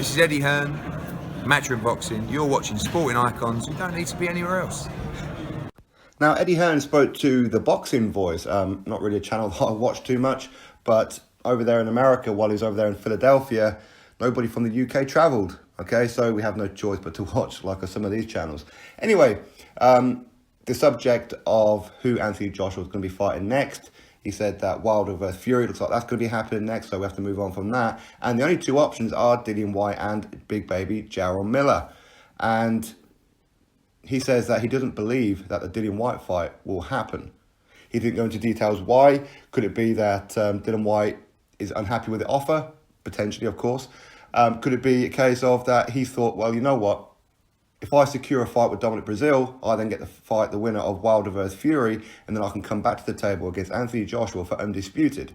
This is Eddie Hearn, Matchroom Boxing. You're watching Sporting Icons. You don't need to be anywhere else. Now, Eddie Hearn spoke to The Boxing Voice, not really a channel that I watch too much, but over there in America, while he was over there in Philadelphia, nobody from the UK travelled, okay? So we have no choice but to watch like some of these channels. Anyway, the subject of who Anthony Joshua is going to be fighting next, he said that Wilder vs Fury looks like that's going to be happening next, so we have to move on from that. And the only two options are Dillian White and Big Baby Jarrell Miller. And he says that he doesn't believe that the Dillian White fight will happen. He didn't go into details why. Could it be that Dillian White is unhappy with the offer? Potentially, of course. Could it be a case of that he thought, well, you know what? If I secure a fight with Dominic Breazeale, I then get to fight the winner of Wilder vs Fury, and then I can come back to the table against Anthony Joshua for undisputed,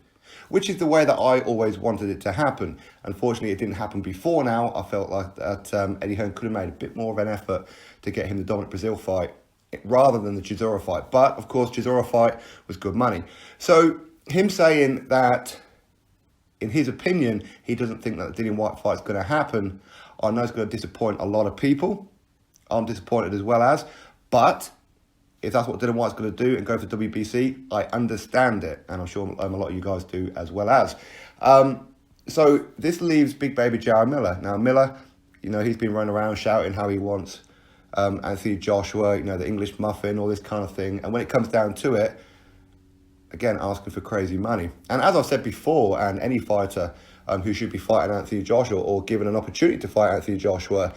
which is the way that I always wanted it to happen. Unfortunately, it didn't happen before now. I felt like that Eddie Hearn could have made a bit more of an effort to get him the Dominic Breazeale fight rather than the Chisora fight. But, of course, Chisora fight was good money. So, him saying that, in his opinion, he doesn't think that the Dillian White fight is going to happen, I know it's going to disappoint a lot of people. I'm disappointed as well as, but if that's what Dillian White's going to do and go for WBC, I understand it, and I'm sure a lot of you guys do as well as. So this leaves Big Baby Jarrell Miller. Now Miller, you know, he's been running around shouting how he wants Anthony Joshua, you know, the English muffin, all this kind of thing. And when it comes down to it, again, asking for crazy money. And as I've said before, and any fighter who should be fighting Anthony Joshua or given an opportunity to fight Anthony Joshua,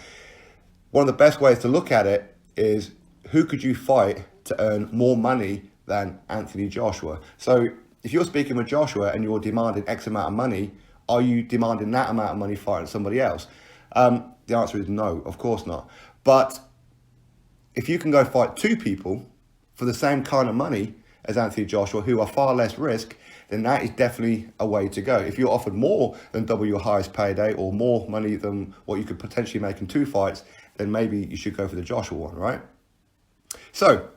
one of the best ways to look at it is who could you fight to earn more money than Anthony Joshua? So if you're speaking with Joshua and you're demanding X amount of money, are you demanding that amount of money fighting somebody else? The answer is no, of course not. But if you can go fight two people for the same kind of money as Anthony Joshua, who are far less risk, then that is definitely a way to go. If you're offered more than double your highest payday or more money than what you could potentially make in two fights, then maybe you should go for the Joshua one, right? So,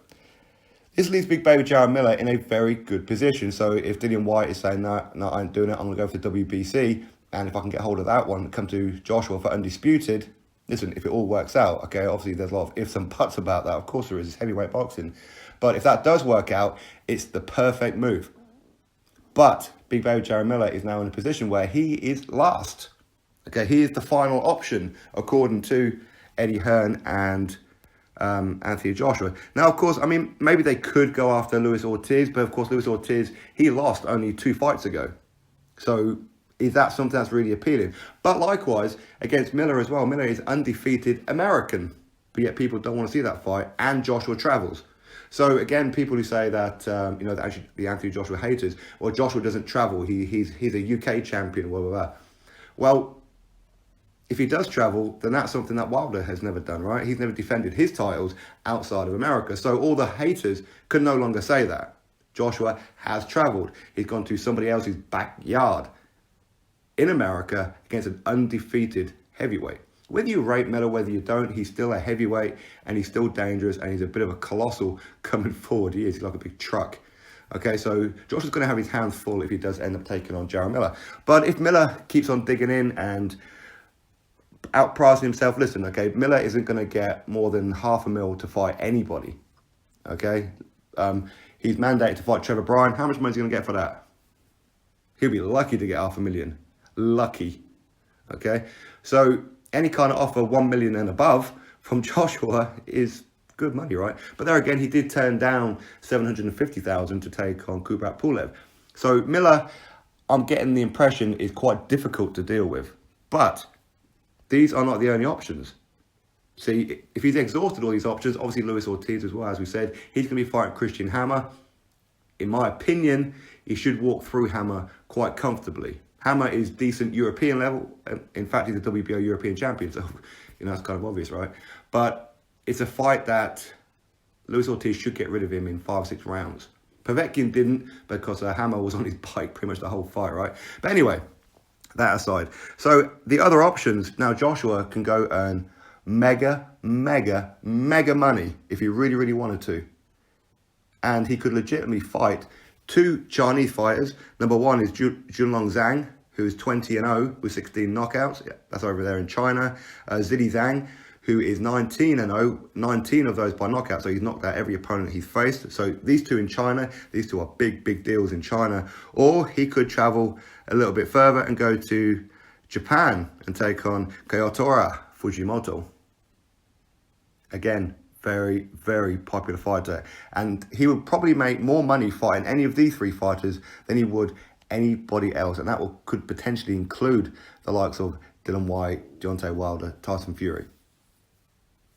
this leaves Big Baby Jarrell Miller in a very good position. So if Dillian White is saying, no, I ain't doing it, I'm going to go for the WBC, and if I can get hold of that one, come to Joshua for undisputed, listen, if it all works out, okay, obviously there's a lot of ifs and buts about that, of course there is, it's heavyweight boxing. But if that does work out, it's the perfect move. But Big Baby Jarrell Miller is now in a position where he is last. Okay, he is the final option, according to Eddie Hearn and Anthony Joshua. Now, of course, I mean, maybe they could go after Luis Ortiz, but of course, Luis Ortiz, he lost only 2 fights ago. So is that something that's really appealing? But likewise, against Miller as well, Miller is undefeated American, but yet people don't want to see that fight, and Joshua travels. So again, people who say that, you know, that actually the Anthony Joshua haters, or Joshua doesn't travel, he's a UK champion, blah, blah, blah. Well, if he does travel, then that's something that Wilder has never done, right? He's never defended his titles outside of America. So all the haters can no longer say that. Joshua has travelled. He's gone to somebody else's backyard in America against an undefeated heavyweight. Whether you rate Miller, whether you don't, he's still a heavyweight and he's still dangerous and he's a bit of a colossal coming forward. He is, he's like a big truck. Okay, so Joshua's going to have his hands full if he does end up taking on Jarrell Miller. But if Miller keeps on digging in and outpricing himself, listen, okay, Miller isn't going to get more than $500,000 to fight anybody. Okay, he's mandated to fight Trevor Bryan. How much money is he going to get for that? He'll be lucky to get $500,000. Lucky. Okay, so any kind of offer 1 million and above from Joshua is good money, right? But there again, he did turn down 750,000 to take on Kubrat Pulev. So Miller, I'm getting the impression, is quite difficult to deal with. But these are not the only options. See, if he's exhausted all these options, obviously Luis Ortiz as well, as we said, he's going to be fighting Christian Hammer. In my opinion, he should walk through Hammer quite comfortably. Hammer is decent European level. In fact, he's a WBO European champion, so you know that's kind of obvious, right? But it's a fight that Luis Ortiz should get rid of him in 5 or 6 rounds. Povetkin didn't because Hammer was on his bike pretty much the whole fight, right? But anyway, that aside. So the other options, now Joshua can go earn mega money if he really, really wanted to. And he could legitimately fight 2 Chinese fighters. Number one is Junlong Zhang, who's 20-0 with 16 knockouts. Yeah, that's over there in China. Zhilei Zhang, who is 19-0, 19 of those by knockout. So he's knocked out every opponent he's faced. So these two in China, these two are big, big deals in China. Or he could travel a little bit further and go to Japan and take on Kyotora Fujimoto. Again, very, very popular fighter. And he would probably make more money fighting any of these three fighters than he would anybody else. And that could potentially include the likes of Dillian White, Deontay Wilder, Tyson Fury.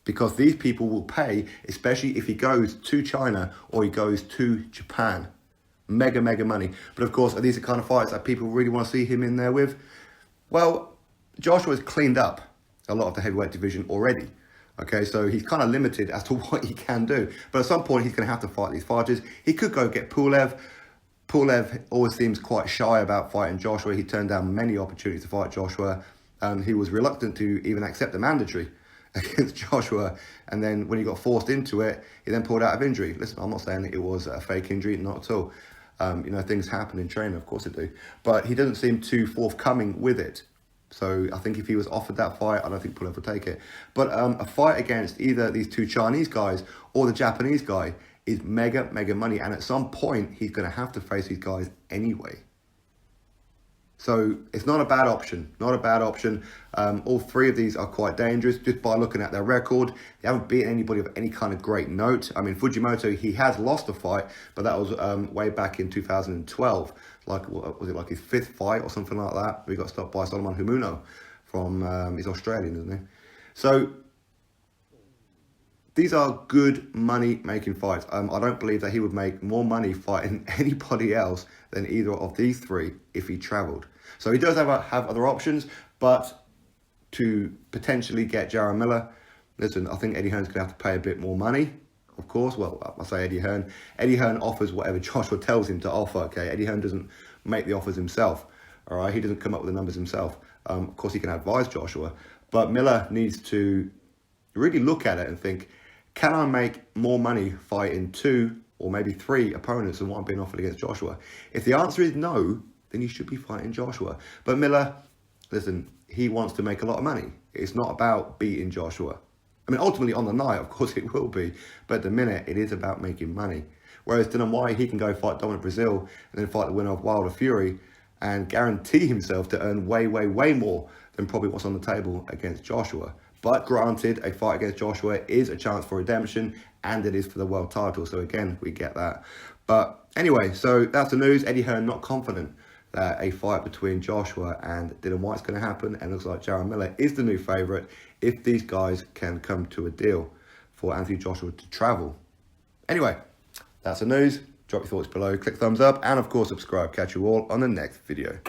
Because these people will pay, especially if he goes to China or he goes to Japan. Mega, mega money. But of course, are these the kind of fights that people really want to see him in there with? Well, Joshua's cleaned up a lot of the heavyweight division already. Okay, so he's kind of limited as to what he can do. But at some point, he's going to have to fight these fighters. He could go get Pulev. Pulev always seems quite shy about fighting Joshua. He turned down many opportunities to fight Joshua. He was reluctant to even accept the mandatory against Joshua. And then when he got forced into it, he then pulled out of injury. Listen, I'm not saying it was a fake injury, not at all. Things happen in training, of course they do. But he doesn't seem too forthcoming with it. So I think if he was offered that fight, I don't think Pulev would take it. But a fight against either these two Chinese guys or the Japanese guy is mega, mega money. And at some point, he's going to have to face these guys anyway. So it's not a bad option, not a bad option. All three of these are quite dangerous just by looking at their record. They haven't beaten anybody of any kind of great note. I mean, Fujimoto, he has lost a fight, but that was way back in 2012. Was it like his fifth fight or something like that? We got stopped by Solomon Humuno from, he's Australian, isn't he? So these are good money-making fights. I don't believe that he would make more money fighting anybody else than either of these three if he travelled. So he does have other options, but to potentially get Jarrell Miller, listen, I think Eddie Hearn's going to have to pay a bit more money, of course. Well, I say Eddie Hearn. Eddie Hearn offers whatever Joshua tells him to offer, okay? Eddie Hearn doesn't make the offers himself, all right? He doesn't come up with the numbers himself. Of course, he can advise Joshua, but Miller needs to really look at it and think, can I make more money fighting two or maybe three opponents than what I'm being offered against Joshua? If the answer is no, then you should be fighting Joshua. But Miller, listen, he wants to make a lot of money. It's not about beating Joshua. I mean, ultimately on the night, of course it will be, but at the minute, it is about making money. Whereas Dillian White, he can go fight Dominic Brazil and then fight the winner of Wilder Fury and guarantee himself to earn way, way, way more than probably what's on the table against Joshua. But granted, a fight against Joshua is a chance for redemption, and it is for the world title. So again, we get that. But anyway, so that's the news. Eddie Hearn not confident that a fight between Joshua and Dillian White's going to happen. And it looks like Jarrell Miller is the new favourite if these guys can come to a deal for Anthony Joshua to travel. Anyway, that's the news. Drop your thoughts below, click thumbs up, and of course subscribe. Catch you all on the next video.